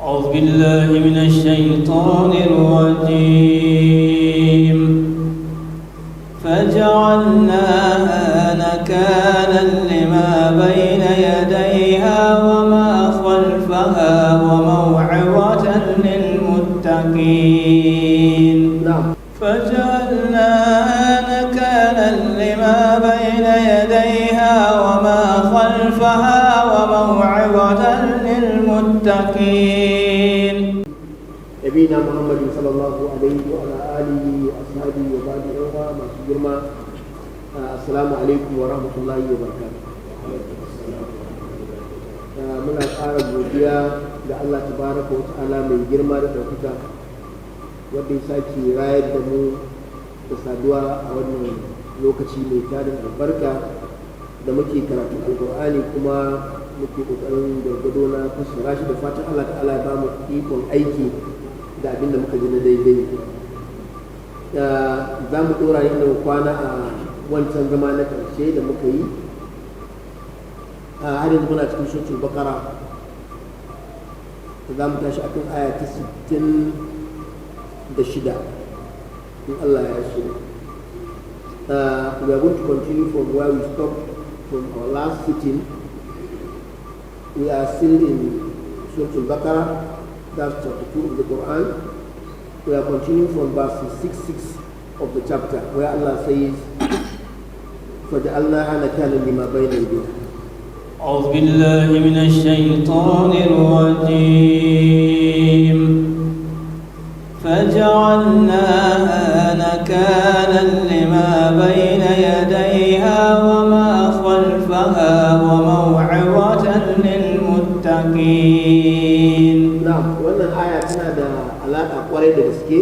أعوذ بالله من الشيطان الرجيم فجعلناها نكالا لما بين يديها وما خلفها وموعظة للمتقين. فجعلناها نكالا لما بين يديها وما خلفها وموعظة للمتقين. نبينا محمد صلى الله عليه وعلى آله وأصحابه وبعد ما سجرما السلام عليكم ورحمة الله وبركاته. muna ƙara godiya da Allah tabaraka wa ta'ala mai girma da ɗaukaka wanda ya sake rayar da mu da saduwa a wannan lokaci mai tarin albarka da muke karatu alƙur'ani kuma muke ƙoƙarin gargado na fassara shi da fatan Allah ta'ala ya ba mu ikon aiki da abin da muka ji na daidai. Za mu ɗora inda mu kwana a wancan zama na ƙarshe da muka yi har yanzu muna cikin suratul baqara za mu tashi akan aya ta 66 in Allah ya so. We are going to continue from where we stopped from our last sitting. We are still in suratul baqara, that's chapter 2 of the Quran. We are continuing from verse 66 of the chapter where Allah says فَجَعَلْنَاهَا نَكَالًا لِمَا بَيْنَ يَدَيْهَا. أعوذ بالله من الشيطان الرجيم فجعلناها نكالا لما بين يديها وما خلفها وموعظة للمتقين. نعم، wannan aya tana da alaƙa ƙwarai da gaske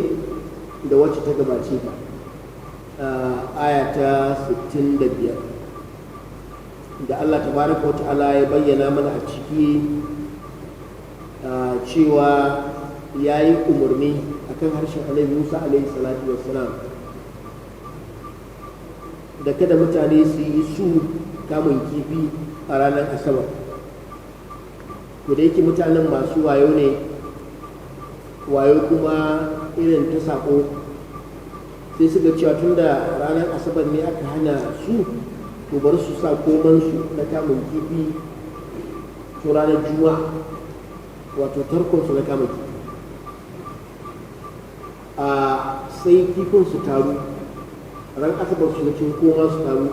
da wacce ta gabace ta. Aya ta 65 da Allah tabaraka wa ta'ala ya bayyana mana a ciki cewa ya yi umarni akan harshen Annabi Musa alaihi salatu wassalam da kada mutane su yi su kamun kifi a ranar Asabar. To da yake mutanen masu wayo ne, wayo kuma irin ta sako, sai suka cewa tun da ranar Asabar ne aka hana su, to bari su sa komansu na kamun kifi to ranar Juma'a, wato tarkonsu na kamun kifi. Sai kifin su taru ran Asabar su cikin koma su taru,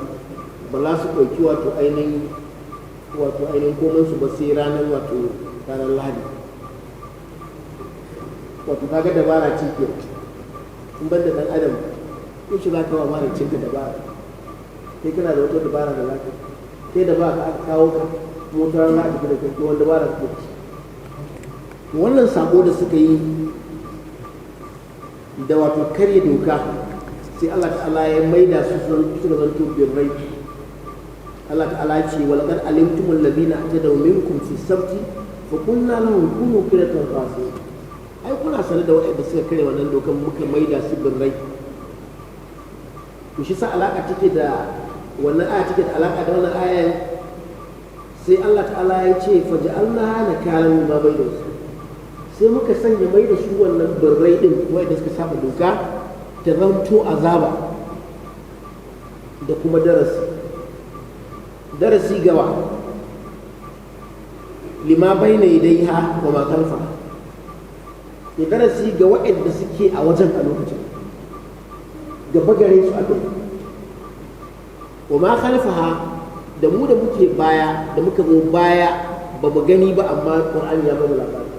ba za su ɗauki wato ainihin komansu ba sai ranar Lahadi. Wato kaga dabara ce ke in ban da ɗan adam ko shi za ka wa mara cinka dabara, kai kana da wata dabara da zaka kai da ba ka kawo ka motar na da kai wanda dabara ka ci. Wannan sabo da suka yi da wato karya doka sai Allah ta'ala ya maida su suka zanto birrai. Allah ta'ala ce wa laqad alimtumul ladina atadaw minkum fi sabti fa kunna lahum kunu qiratan khasi'in. Ai kuna sanar da waɗanda suka karya wannan dokan muka maida su birrai. To shi sa alaka take da wannan aya take da alaka da wannan ayan, sai Allah ta'ala ya ce faja'alnaha nakalan lima bayna, sai muka sanya mai da su wannan birrai din wanda suka saba doka ta zanto azaba da kuma darasi gawa lima bayna yadayha wa ma khalfaha, ya darasi ga waɗanda suke a wajen a lokacin gaba gare su a duk wa ma khalfaha, da mu da muke baya da muka zo baya ba mu gani ba amma Qur'ani ya bamu labari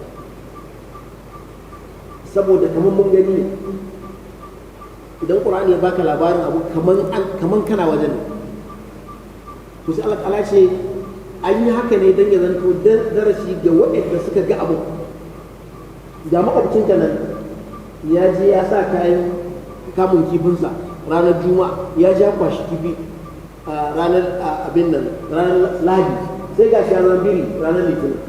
saboda kamar mun gani ne. Idan Qur'ani ya baka labarin abu kaman kana wajen ne, to sai Allah ta'ala ce an yi haka ne don ya zanto darasi ga waɗanda suka ga abu. Ga makwabcinka nan ya je ya sa kayan kamun kifinsa ranar Juma'a, ya ja kwashi kifi ranar abin nan ranar Lahadi, sai ga shi ranar biri ranar Litinin.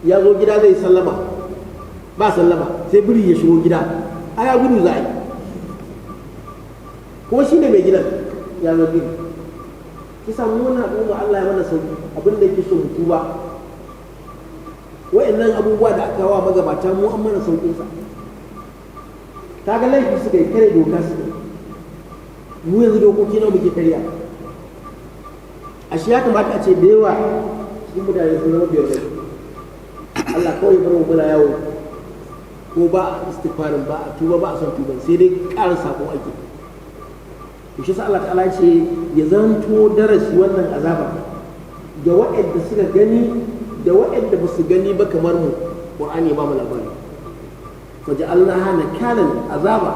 Ya zo gida zai sallama, ba sallama sai biri ya shigo gida, aya gudu za a yi kuma shi ne mai gidan ya zo biri. kisa mu wannan al'umma Allah ya mana sauki abin da yake so mu tuba wa'annan abubuwa da aka wa magabata mu an mana sauƙin sa ta ga laifi suka yi kare doka suka yi mu yanzu dokoki nawa muke karya ashe ya kamata a ce da yawa cikin mutane sun zama biyar laifi Allah kawai bar mu muna yawo ko ba a istighfarin ba a tuba ba a son tuban sai dai ƙara sako ake to shi sa Allah ta'ala ce ya zanto darasi wannan azaba ga waɗanda suka gani da waɗanda ba su gani ba kamar mu Qur'ani ba mu labari faja'alnaha nakalan azaba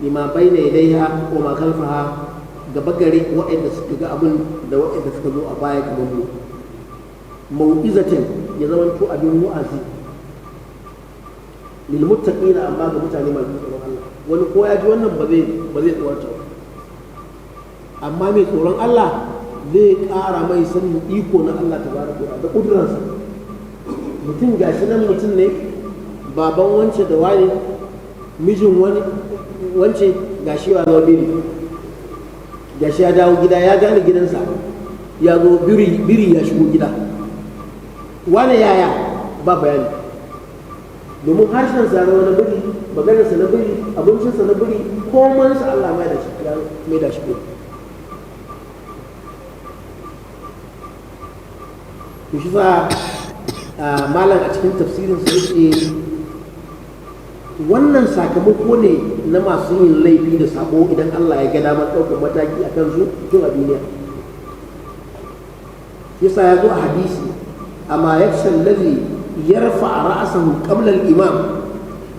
lima bayna yadayha wa ma khalfaha gaba gare waɗanda suka ga abin da waɗanda suka zo a baya kamar mu mau'izatin ya zamanto abin wa'azi lil muttaqina amma ga mutane masu tsoron Allah wani ko ya ji wannan ba zai tsorata amma mai tsoron Allah zai ƙara mai sanin iko na Allah tabaraka da ƙudurarsa mutum gashi nan mutum ne baban wance da wani mijin wani wance gashi ya zama biri gashi ya dawo gida ya gane gidansa ya zo biri ya shigo gida wani yaya ba bayani domin harshen sa na biri maganarsa na biri abincinsa na biri komansa Allah mai da shi biri to shi sa malam a cikin tafsirin sa yake wannan sakamako ne na masu yin laifi da sabo idan Allah ya ga damar ɗaukar mataki a kan su tun a duniya yasa ya zo a hadisi amma yakhsha allazi yarfa ra'sahu qabla al-imam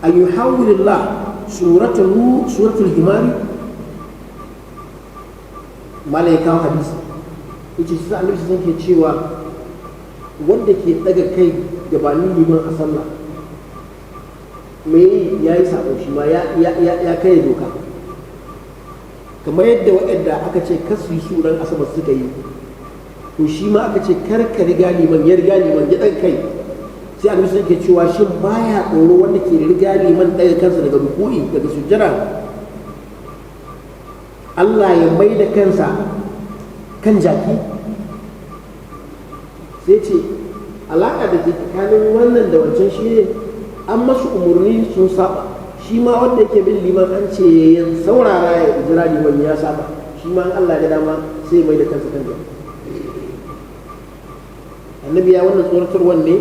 an yuhawwil Allah suratul himari malaika hadisi yace shi annabi sun ke cewa wanda ke daga kai gabanin liman a sallah mai ya yi sabo shi ma ya kai doka kamar yadda waɗanda aka ce kasu yi suran asabar suka yi to shi ma aka ce karka riga liman ya riga liman ya ɗaga kai sai a sun ke cewa shin baya tsoro wanda ke riga liman ɗaga kansa daga ruku'i daga sujjara Allah ya mai da kansa kan jaki sai ce alaƙa da ke tsakanin wannan da wancan shi ne an masu umarni sun saba shi ma wanda yake bin liman an ce ya saurara ya jira liman ya saba shi ma Allah ya dama sai mai da kansa kan jaki annabi ya wannan tsoratarwar ne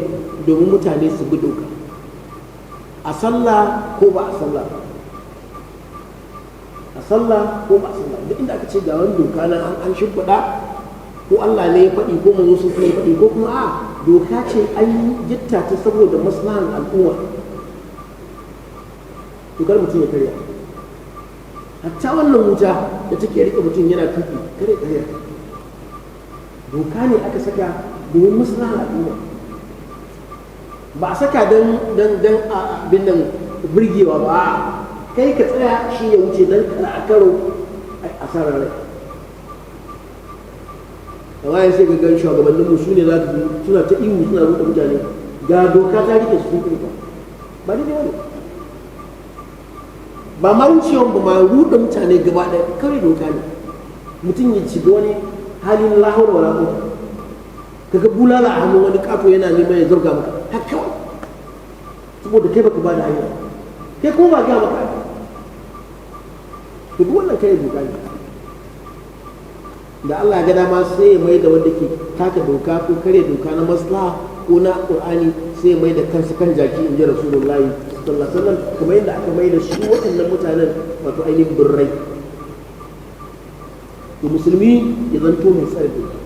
domin mutane su bi doka a sallah ko ba a sallah a sallah ko ba a sallah duk inda aka ce ga wani doka nan an shimfiɗa ko Allah ne ya faɗi ko manzo sun ya faɗi ko kuma a doka ce an jitta ta saboda maslahan al'umma to kar mutum ya karya hatta wannan wuta da take rike mutum yana tuki kare karya doka ne aka saka domin maslahan al'umma ba a saka don abin nan birgewa ba kai ka tsaya shi ya wuce don kana karo a asarar rai amma ya sai ga shugabannin mu su ne za su suna ta ihu suna ruɗa mutane ga doka ta rike su kuma ba ne wani ba ma wucewan ba ma ruɗa mutane gaba ɗaya kare doka ne mutum ya shiga wani halin lahawar wala quwwata kaga bulala a hannun wani kato yana neman ya zarga maka har kawai saboda kai baka ba da hanya kai kuma ba ga maka to duk wannan kai doka ne da Allah ya ga dama sai ya mai da wanda ke taka doka ko kare doka na maslaha ko na Qur'ani sai ya mai da kansa kan jaki inji Rasulullahi sallallahu alaihi wasallam kamar yadda aka mai da su waɗannan mutanen wato ainihin birrai to musulmi ya zanto mai tsare doka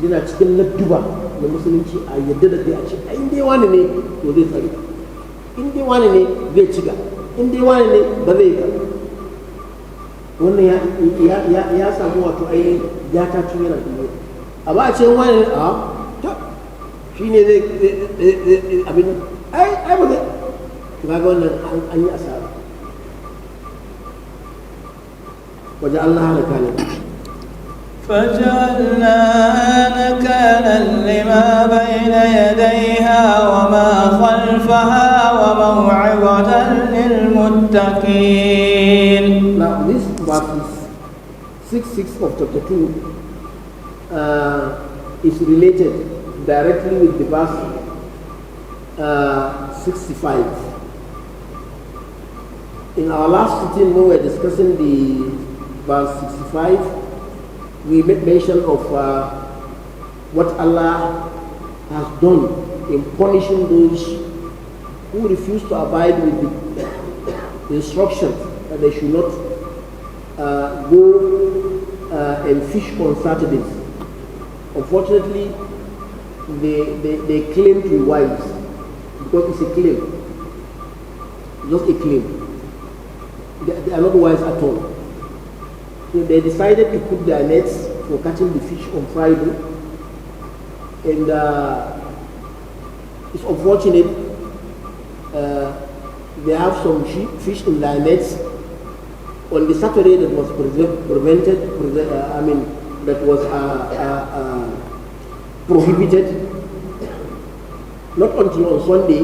yana cikin ladduba na musulunci a yadda da kai a ce a inda wani ne to zai tsare inda wani ne zai ciga inda wani ne ba zai ka wannan ya samu wato ainihin ya ta tun yana duniya a ba a ce wani ne a ta shi ne zai abin ai ba zai ga wannan an yi asara waje Allah hana kanin فجعلناها نكالا لما بين يديها وما خلفها وموعظة للمتقين. Now this verse 6:6 of chapter 2 is related directly with the verse 65. In our last sitting, when we were discussing the verse 65, we made mention of what Allah has done in punishing those who refuse to abide with the instructions that they should not go and fish on Saturdays. Unfortunately, they claim to be wise because it's a claim, just a claim. They are not wise at all. So they decided to put their nets for catching the fish on Friday, and it's unfortunate. They have some fish in their nets on the Saturday that was prohibited. Not until on Sunday,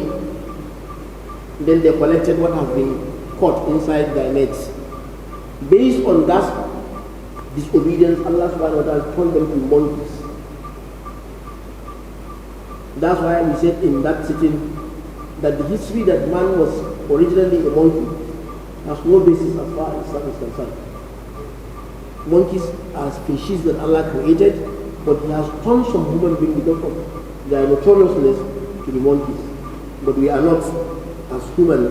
then they collected what has been caught inside their nets. Based on that disobedience, Allah subhanahu wa ta'ala turned them to monkeys. That's why we said in that sitting that the history that man was originally a monkey has no basis as far as Islam is concerned. Monkeys are species that Allah created, but He has turned some human beings because of their notoriousness to be monkeys. But we are not as human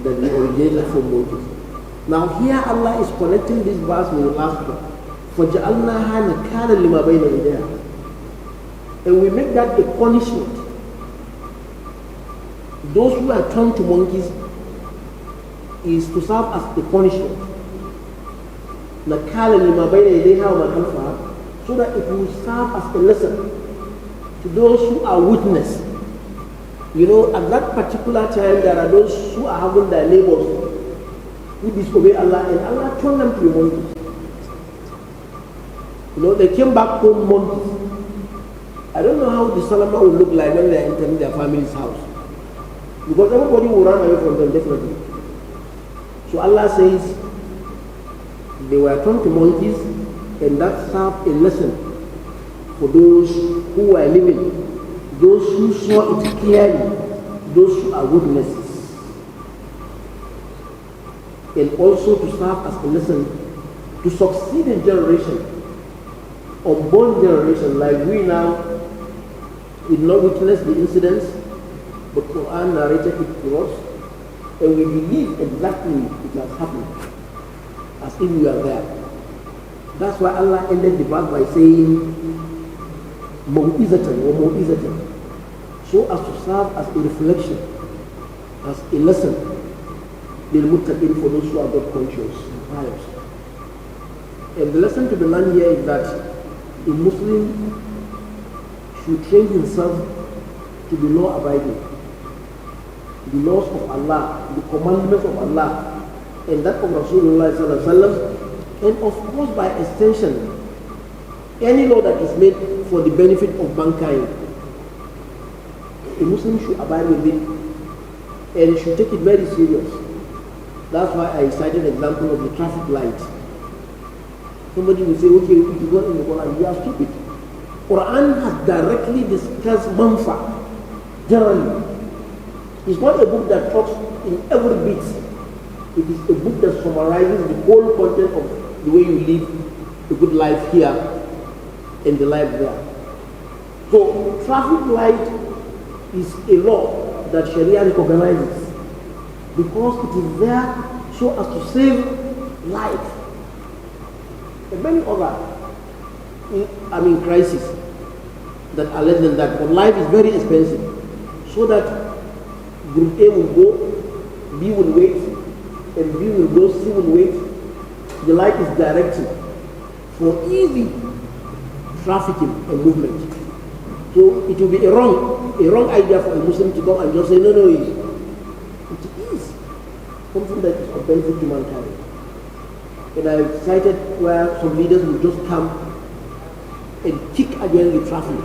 that we originated from monkeys. Now here Allah is connecting this verse with the last one. فَجَعَلْنَاهَا نَكَالًا لِمَا بَيْنَ يَدَيْهَا. And we make that a punishment. Those who are turned to monkeys is to serve as a punishment. نَكَالًا لِمَا بَيْنَ يَدَيْهَا وَمَا خَلْفَهَا, so that it will serve as a lesson to those who are witness. You know, at that particular time, there are those who are having their neighbors who disobey Allah, and Allah turned them to be monkeys. You know, they came back home monkeys. I don't know how the Salama will look like when they are entering their family's house, because everybody will run away from them definitely. So Allah says they were turned to monkeys, and that served a lesson for those who were living, those who saw it clearly, those who are witnesses, and also to serve as a lesson to succeeding generation, unborn generation like we now. We did not witness the incidents, but Quran narrated it to us, and we believe exactly it has happened, as if we are there. That's why Allah ended the verse by saying, "Mau'izatan wa mau'izatan," so as to serve as a reflection, as a lesson, lil-muttaqin, for those who are God conscious and pious. And the lesson to be learned here is that a Muslim should train himself to be law-abiding, the laws of Allah, the commandments of Allah, and that of Rasulullah sallallahu alaihi wasallam, and of course by extension, any law that is made for the benefit of mankind. A Muslim should abide with it and should take it very serious. That's why I cited an example of the traffic light. Somebody will say, okay, if you go in the Quran, you are stupid. Quran has directly discussed manfa, generally. It's not a book that talks in every bit. It is a book that summarizes the whole content of the way you live a good life here and the life there. So, traffic light is a law that Sharia recognizes because it is there so as to save life. And many other crises that are less than that, but life is very expensive, so that group A will go, B will wait, and B will go, C will wait. The light is directed for easy trafficking and movement. So it will be a wrong idea for a Muslim to come and just say, no, it is something that is of benefit to mankind. And I cited where some leaders will just come and kick against the traffic,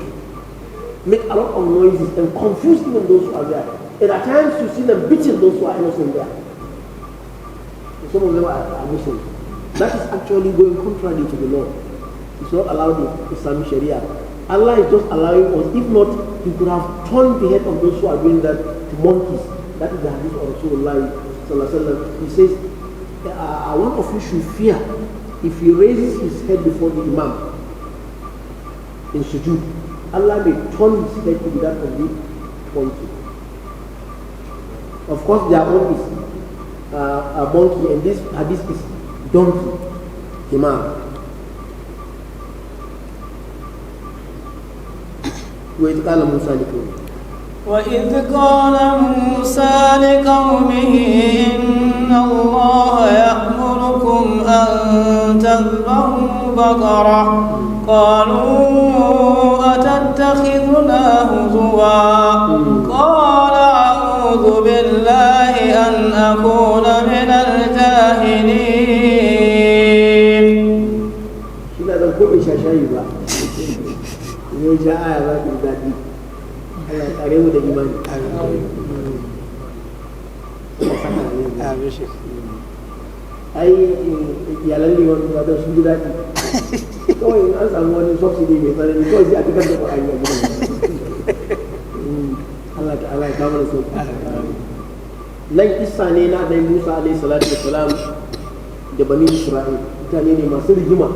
make a lot of noises and confuse even those who are there. And at times you see them beating those who are innocent there. And some of them are Muslims. That is actually going contrary to the law. It's not allowed in Islamic Sharia Allah is just allowing us. If not, He could have turned the head of those who are doing that to monkeys. That is the hadith of Rasulullah sallallahu alaihi wasallam. He says, one of you should fear if he raises his head before the Imam in sujood. Allah may turn his head to be that of the monkey. Of course, their own is a monkey, and this hadith is donkey, Imam. وإذ قال موسى لقومه وإذ قال موسى لقومه إن الله يأمركم أن تذبحوا بقرة قالوا أتتخذنا هزوا قال أعوذ بالله أن أكون من الجاهلين. شنو هذا كل شيء بقى ne ja aya za ki daɗi Allah ya kare mu da imani ai iyalan liman ba da su ji daɗi kawai an samu wani subsidy mai tsanani kawai sai a fitar da ƙwa'ayi a gidan Allah ta'ala ya kama da sauƙi nan isa ne na ɗan Musa alaihi salatu wassalam da bani Isra'il mutane ne masu rigima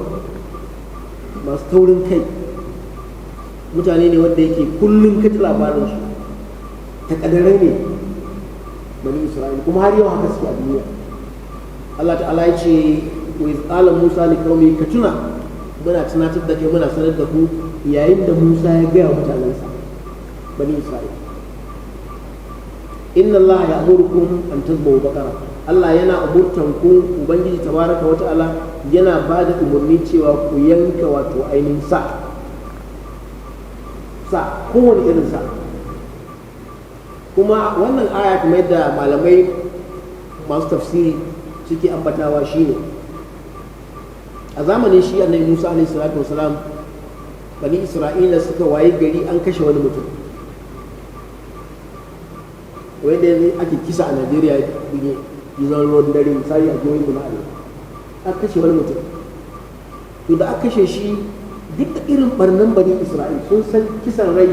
masu taurin kai mutane ne wanda yake kullum kaji labarinsu ta kadarai ne bani Isra'il kuma har yau haka suke a duniya. Allah ta'ala ya ce wa iz qala Musa li qaumi ka tuna muna tunatar da kai muna sanar da ku yayin da Musa ya gaya wa mutanensa bani Isra'il inna Allah ya'murukum an tazbahu baqara Allah yana umurtan ku ubangiji tabaraka wa ta'ala yana ba da umarni cewa ku yanka wato ainihin sa kowane irin sa. Kuma wannan aya kamar yadda malamai masu tafsiri suke ambatawa shine a zamanin shi annabi Musa alaihi salatu wasalam bani Isra'ila suka waye gari an kashe wani mutum wanda ake kisa a Najeriya ne gizon ruwan dare misali a jihohin da aka kashe wani mutum to da aka kashe shi duk da irin barnan bani Isra'il sun san kisan rai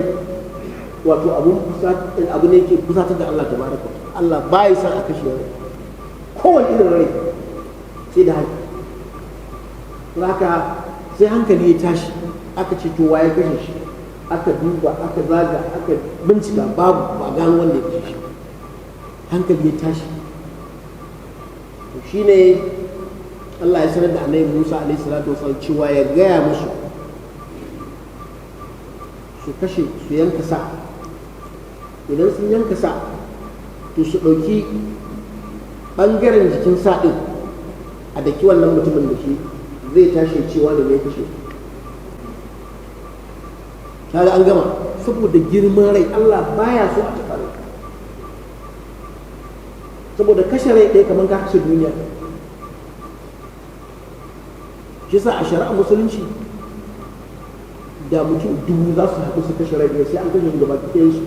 wato abu ne ke kusatar da Allah tabaraka Allah bai san a kashe rai kowane irin rai sai da haka sai hankali ya tashi aka ce to waye kashe shi aka duba aka zaga aka bincika babu ba gano wanda ya kashe shi hankali ya tashi to shine Allah ya sanar da annabi Musa alaihi salatu wasallam cewa ya gaya musu su kashe su yanka sa idan sun yanka sa to su ɗauki ɓangaren jikin sa ɗin a daki wannan mutumin da shi zai tashi cewa da mai kashe kaga an gama saboda girman rai Allah baya so a taɓa rai saboda kashe rai ɗaya kamar ka kashe duniya shi sa a shari'a musulunci da mutum dubu za su haɗu su kashe rai sai an kashe su gaba ɗayan su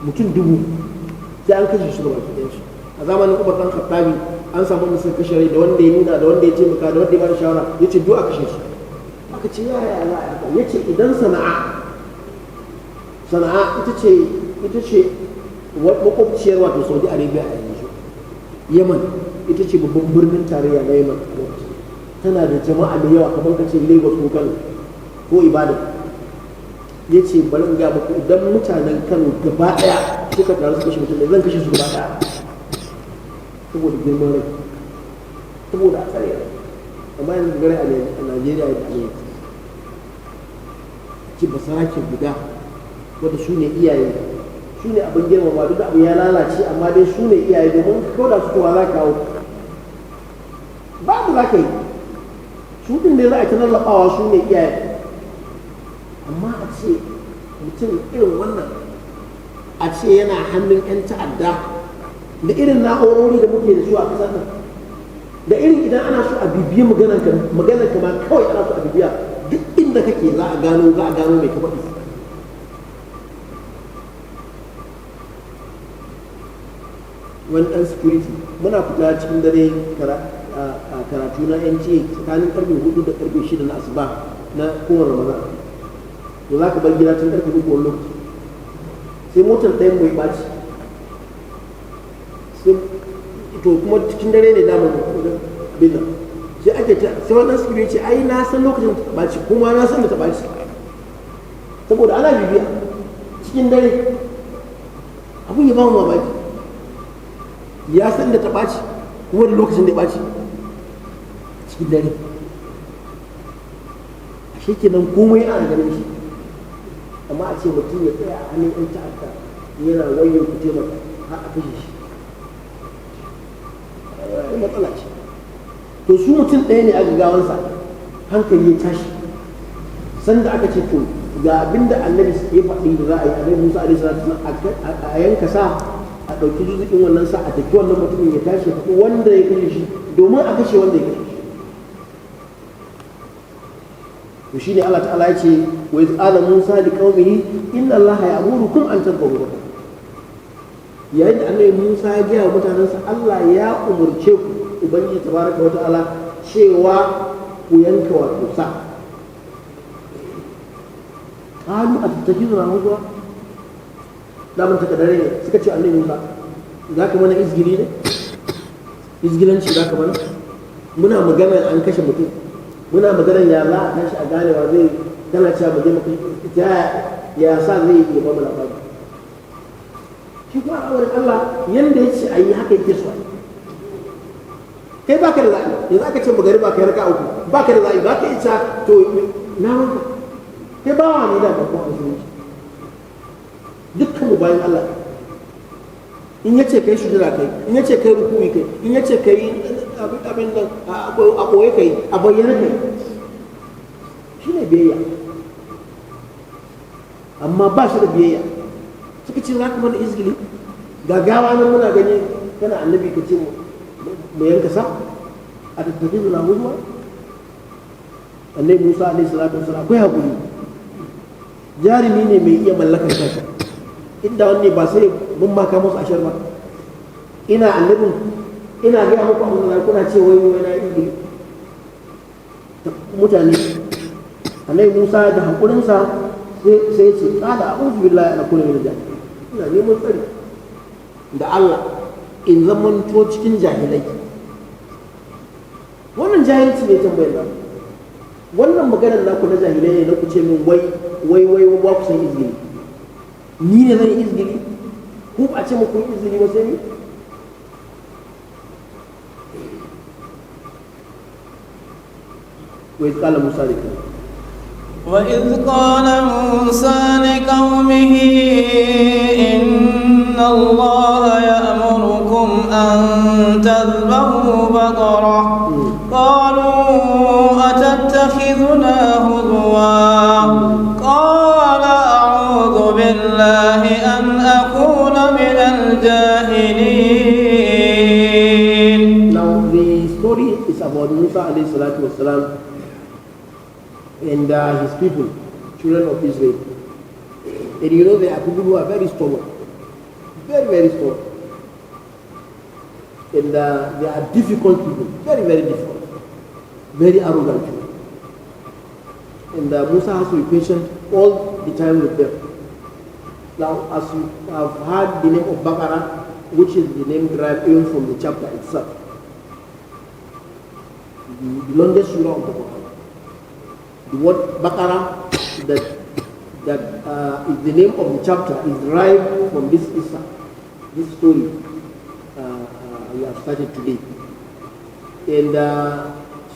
mutum dubu sai an kashe su gaba ɗayan su a zamanin Umar dan Khattabi an samu wanda suka kashe rai da wanda ya nuna da wanda ya taimaka da wanda ya bada shawara ya ce duk a kashe su aka ce ya ya ce idan sana'a ita ce makwabciyar wato Saudi Arabia a yanzu Yaman ita ce babban birnin tarayya na Yaman a lokacin tana da jama'a da yawa kamar kace Lagos ko Kano ko Ibadan ya ce bari in ga muku idan mutanen Kano gaba daya suka taru suka kashe mutum da zan kashe su gaba daya saboda girman rai saboda a tsare rai amma yanzu gare a Najeriya da ne ci basarake guda wanda su ne iyaye su ne abin girmama duk da abu ya lalace amma dai su ne iyaye domin kawai da su kowa za ka hau babu za ka yi su ɗin da za a ta lallaɓawa su ne iyaye amma a ce mutum irin wannan a ce yana hannun 'yan ta'adda da irin na'urori da muke da su a ƙasar nan da irin idan ana so a bibiye maganar kama kawai ana so a bibiya duk inda kake za a gano mai ka faɗi wani ɗan security muna fita cikin dare karatu na NTA tsakanin karfe 4 da karfe 6 na asuba na kowane ramadan to za ka bar gida tun karfe uku wani lokaci sai motar ɗayan mai ɓaci to kuma cikin dare ne damar abin nan sai ake ta sai wannan sikiri ce ai na san lokacin ta ɓaci kuma na san da ta ɓaci saboda ana bibiya cikin dare abin ya ba mu mamaki ya san da ta ɓaci kuma da lokacin da ya ɓaci cikin dare a shi kenan komai ana ganin shi amma a ce mutum ya tsaya a hannun yan ta'adda yana wayo ku taimaka har a kashe shi wani matsala ce to su mutum ɗaya ne a gagawansa hankali ya tashi sanda aka ce to ga abinda annabi ya faɗi da za a yi annabi Musa alaihi salatu a yanka sa a ɗauki juzukin wannan sa a tafi wannan mutumin ya tashi ya faɗi wanda ya kashe shi domin a kashe wanda ya kashe shi to shine Allah ta'ala ya ce wa iz qala Musa li qaumihi inna Allah ya'murukum an tadhbahu baqara yayin da annabi Musa ya gaya wa mutanensa Allah ya umurce ku ubangiji tabaraka wa ta'ala cewa ku yanka wato sa qalu atattakizuna huzwa da mun takadare ne suka ce annabi Musa zaka mana izgili ne izgilanci zaka mana muna magana an kashe mutum muna magana ya za a tashi a ganewa zai tana cewa mu je mu ya sa zai yi ba mu labari shi kuma a wurin Allah yanda ya ce a yi haka yake so kai baka da zaɓi yanzu aka ce magari ba kai raka uku baka da zaɓi baka isa to na wanka kai bawa ne da babban azumi dukkan mu bayan Allah in yace kai sujura kai in yace kai ruku'i kai in yace kai abin nan a ɓoye kai a bayyana kai shine biyayya amma ba shi da biyayya suka ce za ka mana izgili gagawa nan muna gani kana annabi ka ce mu yanka sa a tattafi zula huzuwa annabi Musa alaihi salatu wasallam akwai haƙuri jarumi ne mai iya mallakar kansa inda wanne ba sai mun maka musu ashar ba ina annabin ina ga muku abin da kuna ce wai na izgili mutane annabi Musa da haƙurinsa sai ce qala a'udhu billahi an akuna min al-jahilin ina neman tsari da Allah in zamanto cikin jahilai wannan jahilci ne tambayar da wannan maganar naku na jahilai ne na ku ce min wai ba ku san izgili ni ne zan yi izgili ku a ce muku izgili ba sai ni wa iz qala Musa liqaumihi وإذ قال موسى لقومه إن الله يأمركم أن تذبحوا بقرة قالوا أتتخذنا هزوا قال أعوذ بالله أن أكون من الجاهلين. Now the story is about Musa alayhi salatu wasalam and his people, children of Israel. And you know, they are people who are very stubborn, very, very stubborn. And they are difficult people, very, very difficult, very arrogant people. And Musa has to be patient all the time with them. Now, as you have heard the name of Baqarah, which is the name derived even from the chapter itself, the longest surah of the Quran. The word Baqarah, that is the name of the chapter, is derived from this Isa, this story we have started today. And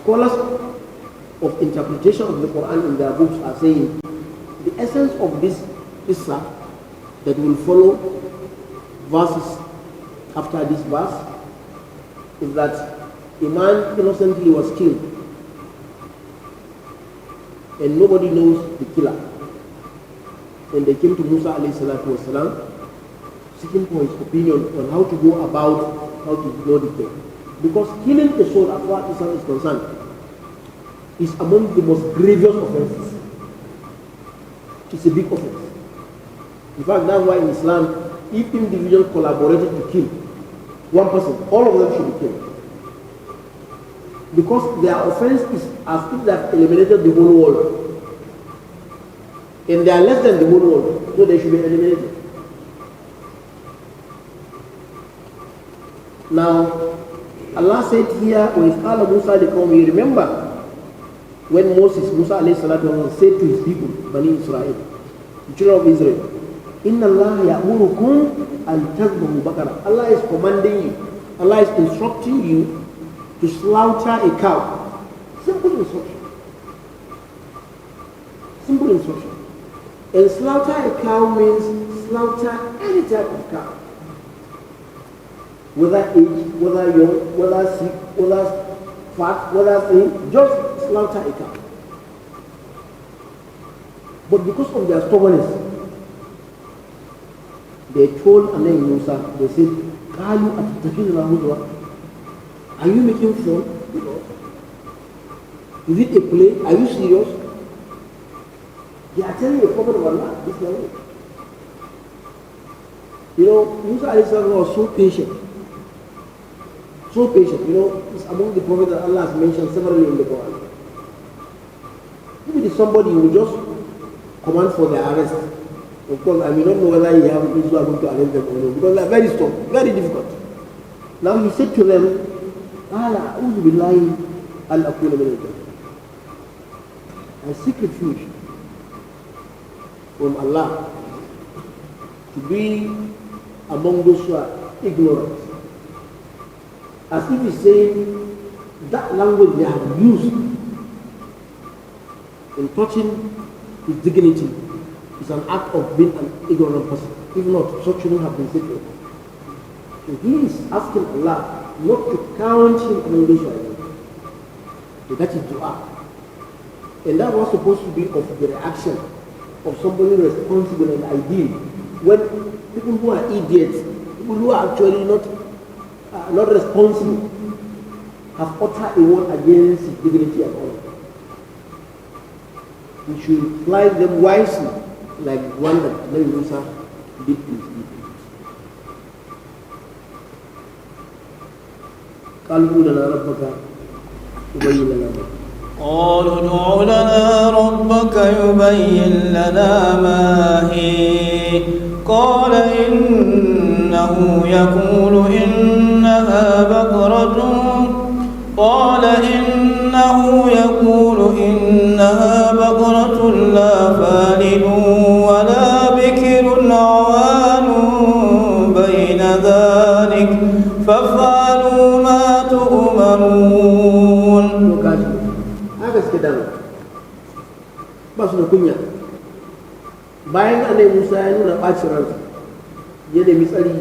scholars of interpretation of the Quran in their books are saying the essence of this Isa that will follow verses after this verse is that a man innocently was killed and nobody knows the killer. And they came to Musa alayhi salatu wasalam seeking for his opinion on how to go about how to know the kill. Because killing a soul, as far as Islam is concerned, is among the most grievous offenses. It's a big offense. In fact, that's why in Islam, if individuals collaborated to kill one person, all of them should be killed. Because their offense is as if they have eliminated the whole world. and they are less than the whole world, so they should be eliminated. Now, Allah said here, وَإِذْ قَالَ مُوسَى لِقَوْمِهِ, remember when Musa alayhi salatu said to his people, Bani Israel, the children of Israel, إِنَّ اللَّهَ يَأْمُرُكُمْ أَن تَذْبَحُوا بَقَرَةً. Allah is commanding you, Allah is instructing you to slaughter a cow. Simple instruction. Simple instruction. And slaughter a cow means slaughter any type of cow. Whether aged, whether young, whether sick, whether fat, whether thin, just slaughter a cow. But because of their stubbornness, they told Alayhi Musa, they said, "Kalu atatakilna huzwa." Are you making fun? Is it a play? Are you serious? They are telling the prophet of Allah this level. Musa alayhi salam was so patient. So patient. It's among the prophets that Allah has mentioned severally in the Quran. If it is somebody who will just command for their arrest, of course, I may not know whether he have people who are going to arrest them or not, because they are very strong, very difficult. Now he said to them, أعوذ بالله أن أكون من الجاهلين. I seek refuge from Allah to be among those who are ignorant. As if he's saying that language they have used in touching his dignity is an act of being an ignorant person. If not, such shouldn't have been said to him. So he is asking Allah not to count him among those who are ignorant. So that is dua. And that was supposed to be of the reaction of somebody responsible and ideal. When people who are idiots, people who are actually not responsible, have uttered a word against his dignity and honor, we should apply them wisely, like one that Nabi Musa did to his people. قالوا لنا ربك يبين لنا ما. قالوا ادع لنا ربك يبين لنا ما هي. قال إنه يقول إنها بقرة لا فالد ولا بكر عوان بين ذلك فافعلوا ما تؤمرون. haka suke dama ba su da kunya. Bayan Annabi Musa ya nuna ɓacin ransa, ya nemi tsari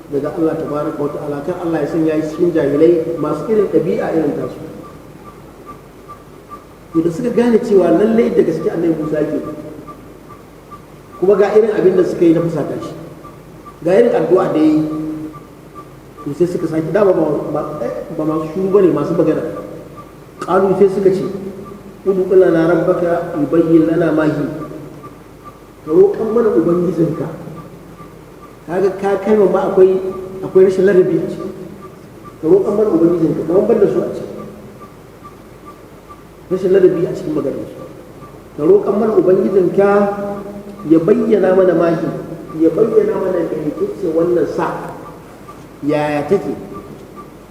daga Allah tabaraka wa ta'ala kan Allah ya sanya shi cikin jahilai masu irin ɗabi'a irin tasu. To da suka gane cewa lallai da gaske Annabi Musa ke, kuma ga irin abin da suka yi na fusata shi, ga irin addu'a da ya yi, to sai suka sake dama ba masu shuru bane masu magana. Ƙalu sai suka ce udu lana rabbaka yubayyin lana ma hi, ka roƙan mana ubangijinka. Kaga ka kalma ma akwai rashin ladabi a ciki. Ka roƙan mana ubangijinka, kamar ban da su a ciki, rashin ladabi a cikin maganar su. Ka roƙan mana ubangijinka ya bayyana mana mahi, ya bayyana mana da yake wannan sa yaya take,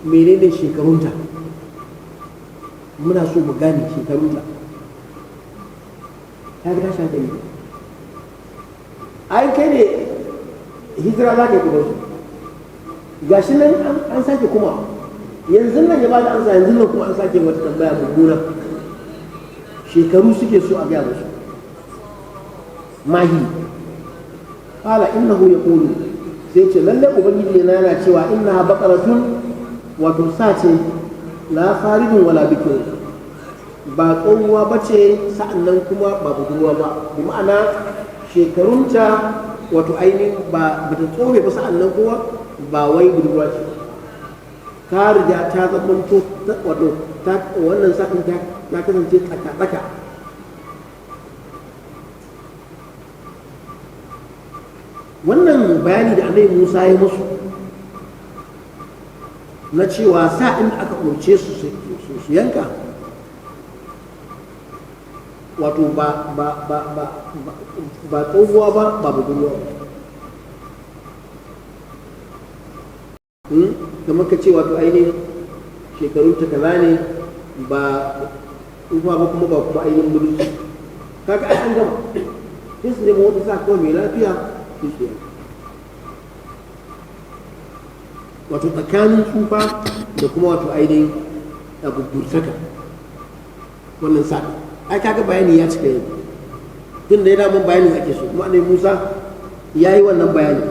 menene shekarunta, muna so mu gane shekarunta. Ta ga tashi hankali. Ai kai ne hijira za ka yi kuma su ga shi nan an sake kuma yanzu nan ya ba da ansa, yanzu nan kuma an sake wata tambaya mummuna. Shekaru suke so a gaya musu. Mahi qala innahu yaqulu, sai ce lallai ubangiji ne yana cewa innaha baqaratun, wato sa ce la faridun wala bikir, ba tsohuwa ba ce sa'annan kuma ba budurwa ba, bi ma'ana shekarunta wato ainihin ba ta tsohe ba sa'annan kuma ba wai budurwa ce, ta riga ta zamanto wato wannan sa'in ta kasance tsaka-tsaka. Wannan bayani da Annabi Musa ya musu na cewa sa'in da aka umarce su yanka wato ba tsohuwa ba budurwa kamar ka ce wato ainihin shekarun ta kaza ne ba tsohuwa ba kuma ainihin mulki kaga ai an gama sai su nemi wata sa kawai mai lafiya shi ke wato tsakanin tsufa da kuma wato ainihin abu bursaka wannan sa ai kaga bayani ya cika yi tun da ya damun bayanin ake so kuma annabi Musa ya yi wannan bayani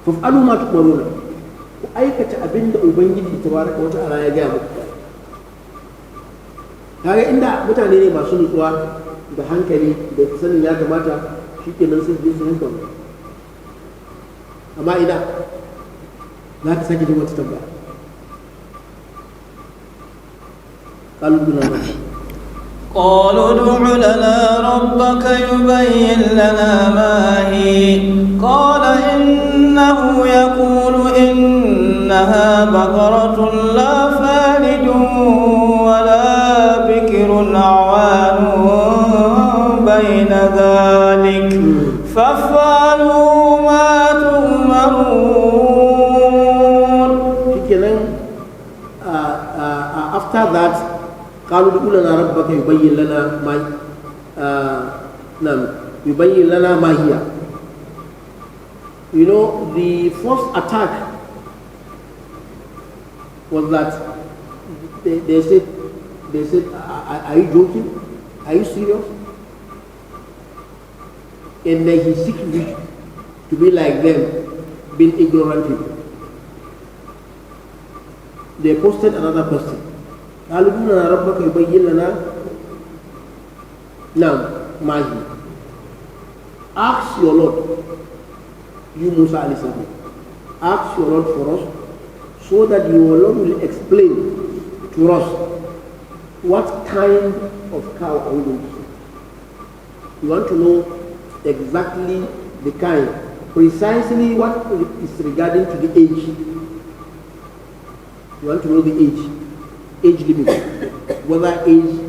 faf'alu ma tu'maruna ku aikata abinda ubangiji tabaraka wa ta'ala ya gaya muku kaga inda mutane ne masu nutsuwa da hankali da sanin ya kamata shikenan sun je su yanka amma ina za ka sake jin wata tambaya قالوا ادع لنا ربك يبين لنا ما هي قال إنه يقول إنها بقرة لا فارد ولا بكر عوان بين ذلك فافعلوا ما تؤمرون. After that, قالوا ادع لنا ربك يبين لنا ما هي. You know, the first attack was that they said, are you joking? Are you serious? And then he seeks to be like them, being ignorant people. They posted another question. قالوا ادع لنا ربك يبين لنا ما هي. Ask your Lord, you Musa alayhi salam, ask your Lord for us so that your Lord will explain to us what kind of cow are we going to see. You want to know exactly the kind, precisely what is regarding to the age. You want to know the age limit, whether age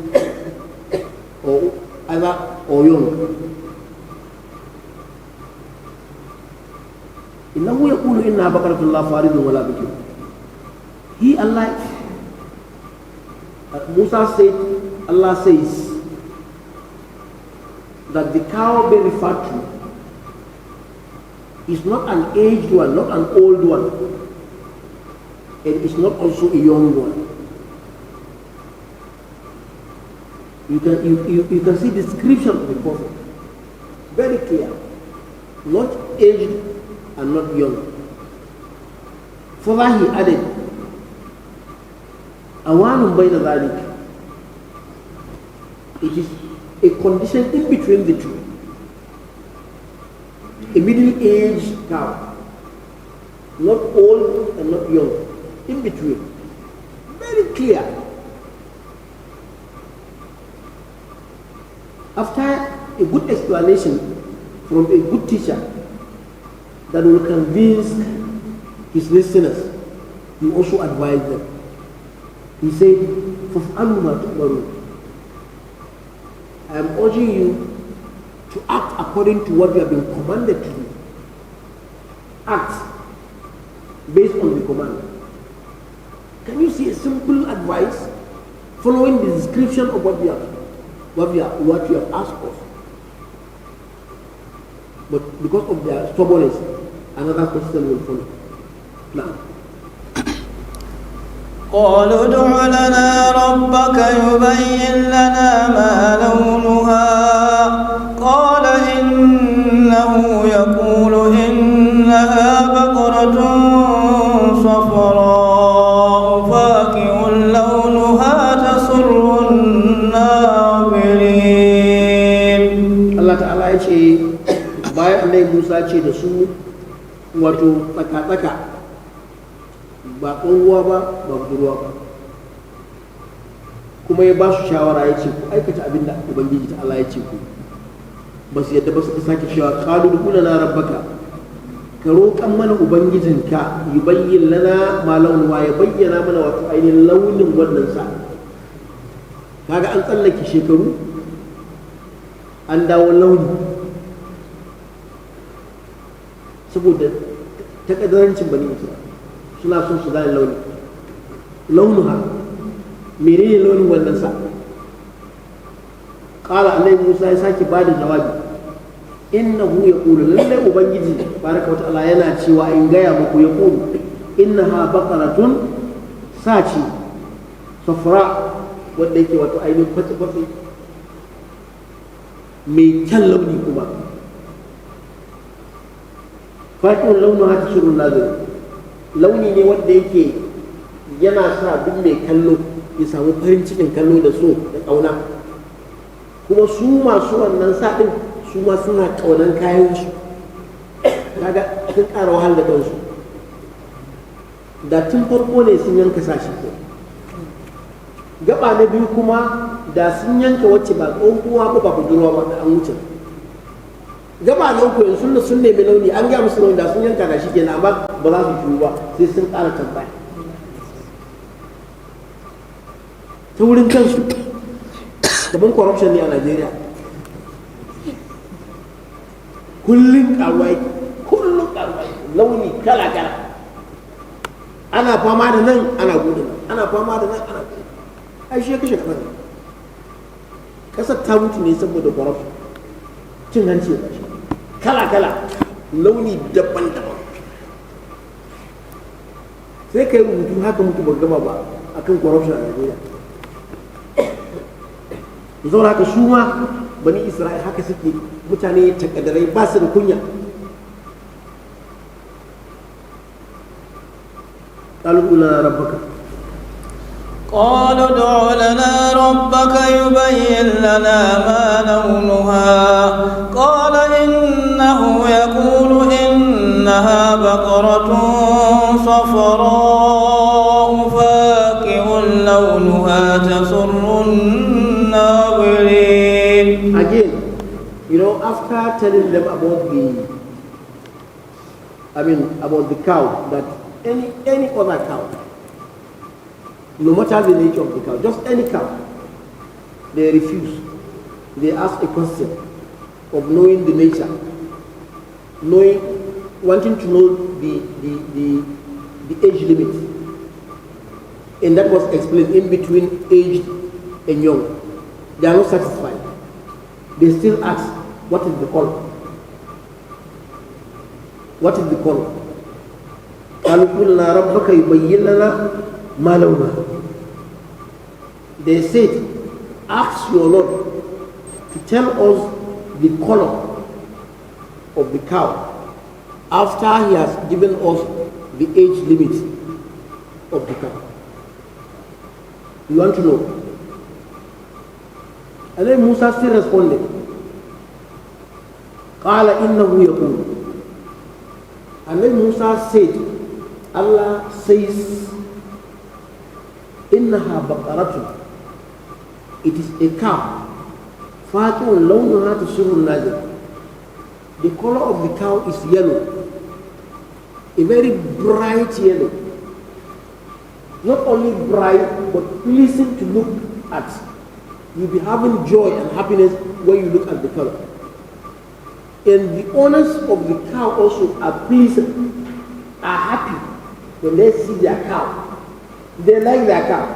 or either or young. إنه يقول إنها بقرة لا فارض ولا بكر. He Allah, Musa said, Allah says that the cow being referred to is not an aged one, not an old one, and it's not also a young one. You can see the description of the prophet, very clear, not aged and not young. Further he added, awanun bayna dhalik. It is a condition in between the two. A middle-aged cow, not old and not young, in between. Very clear. After a good explanation from a good teacher that will convince his listeners, he also advised them. He said, فَافْعَلُوا مَا تُؤْمَرُونَ. I am urging you to act according to what you have been commanded to do. Act based on the command. Can you see a simple advice following the description of what you have asked of? But because of their stubbornness, another question will follow. Now, قالوا ادع لنا ربك يبين لنا ما لونها قال إنه يقول إنها بقرة صفراء فاقع لونها تسر الناظرين. Allah Ta'ala ya ce bayan Annabi Musa ce da su wato tsaka-tsaka ba tsohuwa ba budurwa ba, kuma ya ba su shawara ya ce ku aikata abin da Ubangiji ta Allah ya ce ku. Ba su yadda ba su sake cewa qalu ud'u lana rabbaka, ka roƙan mana ubangijinka yubayyin lana ma launuha, ya bayyana mana wato ainihin launin wannan sa. kaga an tsallake shekaru an dawo launi saboda takadarancin bani Isra'ila suna son su gane launuha menene launin wannan sa qala annabi Musa ya sake bada jawabi innahu yaqulu lallai ubangiji baraka wa ta'ala yana cewa in gaya muku yaqulu innaha baqaratun saci safra wanda yake wato ainihin fatsi mai kyan launi kuma fatin launin hata shirin nazari launi ne wanda yake yana sa duk mai kallo ya samu farin cikin kallo da so da ƙauna kuma su masu wannan saɗin su ma suna ƙaunan kayansu kaga sun ƙara wahal da kansu da tun farko ne sun yanka sashi ko gaba na biyu kuma da sun yanka wacce ba tsohuwa ko ba budurwa ba da an wuce gaba na uku yanzu sun nemi launi an gaya musu launi da sun yanka da shi kenan amma ba za su shiru ba sai sun ƙara tambaya ta wurin kansu kamar corruption ne a Najeriya kullum ƙaruwa yake launi kala kala ana fama da nan ana gudu ana fama da nan ana gudu ai shi ya kashe kasar kasar ta mutu ne saboda corruption cin hanci da shi kala kala launi daban-daban sai kai rubutu haka mutu ba gama ba akan corruption a Najeriya zaune haka su ma bani Isra'il haka suke mutane takaddarai ba su da kunya قالوا لنا ربك قالوا ادع لنا ربك يبين لنا ما لونها قال إنه يقول إنها بقرة صفراء فاقع لونها تسر الناظرين. Again, after telling them about the cow, that any other cow, no matter the nature of the cow, just any cow, they refuse. They ask a question of knowing the nature, wanting to know the age limit, and that was explained in between aged and young. They are not satisfied. They still ask, what is the color? What is the color? They said, ask your Lord to tell us the color of the cow after he has given us the age limit of the cow. You want to know? And then Musa still responded, قال إنه يقول. And then Musa said, Allah says, إنها بقرة. It is a cow. فاقع لونها تسر الناظر. The color of the cow is yellow, a very bright yellow. Not only bright, but pleasing to look at. You'll be having joy and happiness when you look at the color. And the owners of the cow also are pleased, are happy when they see their cow. They like their cow.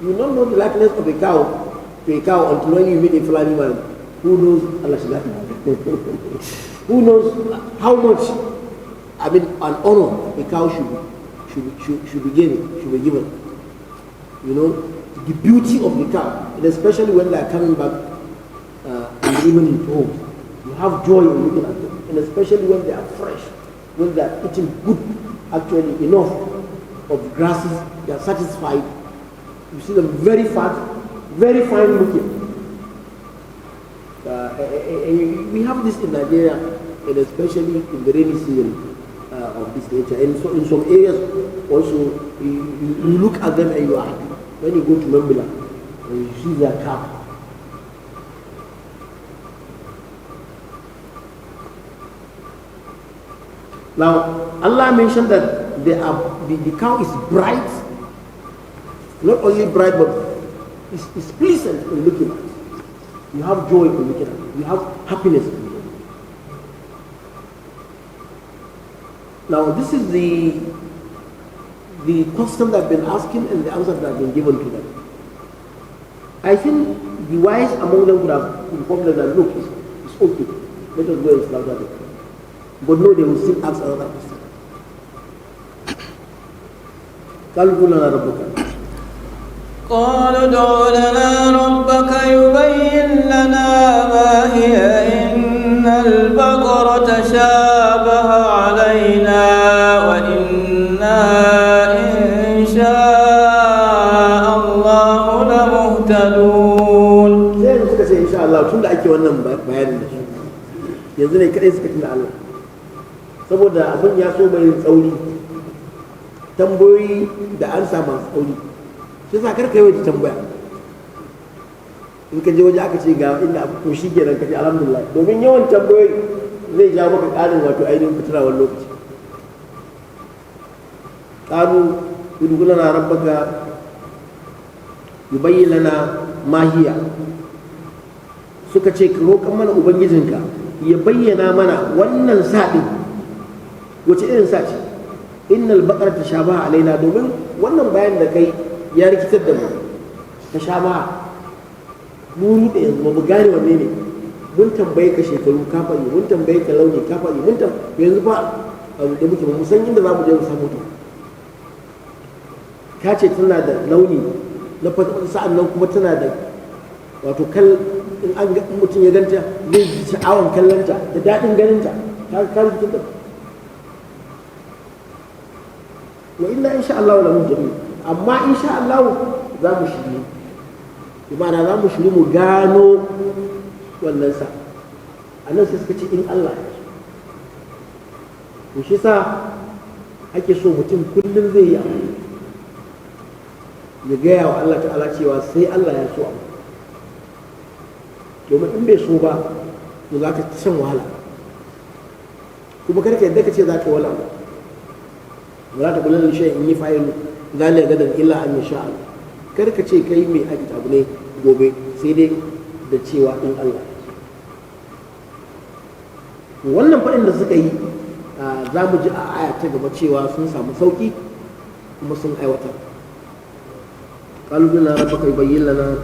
You don't know the likeness of a cow to a cow until when you meet a Fulani man who knows Allah who knows how much an honor a cow should be given. The beauty of the cow, and especially when they are coming back in the evening to home. You have joy in looking at them, and especially when they are fresh, when they are eating good, actually enough of grasses, they are satisfied. You see them very fat, very fine looking. And we have this in Nigeria, and especially in the rainy season of this nature. And so in some areas also, you look at them and you are happy. When you go to Mambila, and you see their cow. Now, Allah mentioned that the cow is bright, not only bright, but is pleasant in looking at. You have joy in looking at it. You have happiness in looking at it. Now this is the question that I've been asking and the answer that have been given to them. I think the wise among them would have informed them that look, it's okay. Let us go and slaughter them. But no, they will still ask another question. قالوا لنا ربك قالوا ادع لنا ربك يبين لنا ما هي إن البقرة تشابه علينا وإنا إن شاء الله لمهتدون. sai da suka ce insha Allah tun da ake wannan bayanin da shi yanzu ne kadai suka tuna Allah saboda abin ya so mai tsauri tambayoyi da an samu tsauri shi sa karka yi wata tambaya in ka je waje aka ce ga inda abu to shi kenan ka ce alhamdulillah domin yawan tambayoyi zai ja maka ƙarin wato ainihin fitina wani lokaci ƙaru ud'u lana rabbaka yubayyin lana ma hiya suka ce ka roƙan mana ubangijinka ya bayyana mana wannan saɗin wace irin sa ce innal baqara tashabaha alaina domin wannan bayan da kai ya rikitar da mu tashabaha mu da yanzu ba mu gane wanne ne mun tambaye ka shekaru ka faɗi mun tambaye ka launi ka faɗi mun yanzu fa abu da muke ba mu san inda za mu je mu samu ta ka ce tana da launi na fata sa'an nan kuma tana da wato in an ga mutum ya ganta zai ji sha'awan kallonta da daɗin ganinta ka rikitar da wa inna insha Allah la muhtadun amma insha Allah za mu shiri imana za mu shiri mu gano wannan sa annan sai suka ce in Allah ya so to shi sa ake so mutum kullum zai yi abu ya gaya wa Allah ta'ala cewa sai Allah ya so abu domin in bai so ba to za ka shan wahala kuma karka yadda ka ce za ka yi wala ba wala ta kullum shi in yi fa'il zaliya gadan illa an yasha Allah kar ka ce kai mai aikata abu ne gobe sai dai da cewa in Allah wannan faɗin da suka yi za mu ji a aya ta gaba cewa sun samu sauƙi kuma sun aiwatar قالوا لنا ربك يبين لنا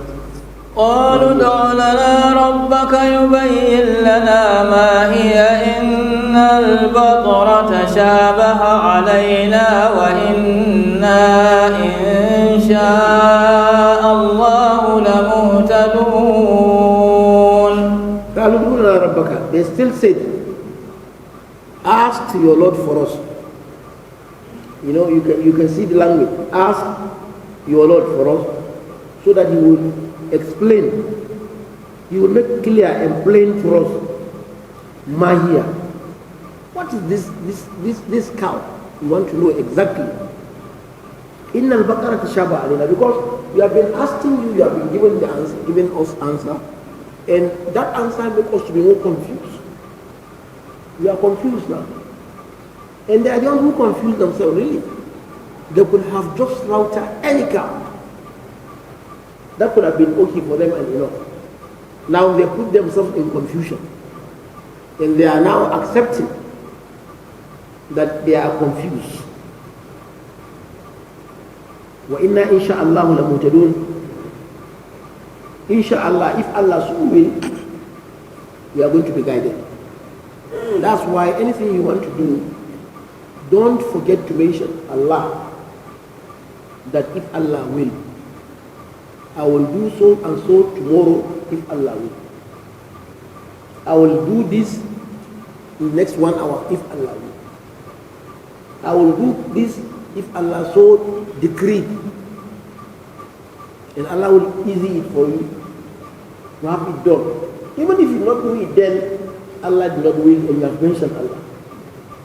قالوا ادع لنا ربك يبين لنا ما هي إن البقرة تشابه علينا وإنا إن شاء الله لمهتدون. قالوا ادع لنا ربك. They still said, ask your Lord for us. You know, you can see the language. Ask your Lord for us, so that He will explain, He will make clear and plain for us. Mahia, what is this cow? We want to know exactly. Innal baqara tashabaha alayna, because we have been asking you, you have been given the answer, giving us answer, and that answer makes us to be more confused. We are confused now, and they are the ones who confuse themselves really. They could have just slaughtered any cow. That could have been okay for them and enough. Now they put themselves in confusion. And they are now accepting that they are confused. وَإِنَّا إِنْ شَاءَ اللَّهُ لَمُهْتَدُونَ. Inshallah, if Allah so will, we are going to be guided. That's why anything you want to do, don't forget to mention Allah. That if Allah will, I will do so and so tomorrow if Allah will. I will do this in the next 1 hour if Allah will. I will do this if Allah so decree. And Allah will easy it for you to have it done. Even if you not do it then, Allah did not will and you have mentioned Allah.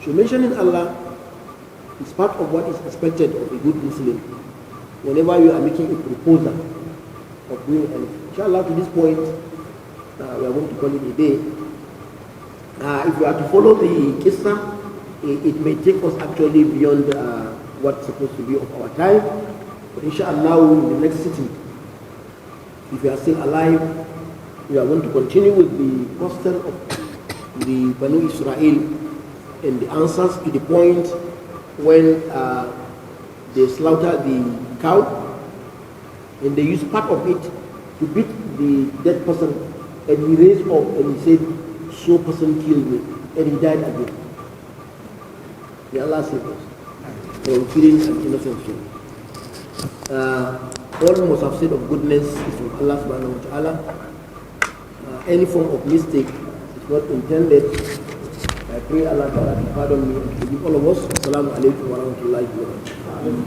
So mentioning Allah is part of what is expected of a good Muslim whenever you are making a proposal of doing anything. Inshallah, to this point, we are going to call it a day. If we are to follow the qissa, it may take us actually beyond what's supposed to be of our time. But inshallah, in the next sitting, if you are still alive, we are going to continue with the question of the Banu Israel and the answers to the point when they slaughter the cow and they use part of it to beat the dead person, and he raised up and he said, so person killed me, and he died again. May Allah save us from killing an innocent soul. All must have said of goodness is from Allah subhanahu wa ta'ala. Any form of mistake is not intended. I pray Allah Ta'ala to pardon me and forgive all of us. Assalamu alaikum wa rahmatullahi wa barakatuh.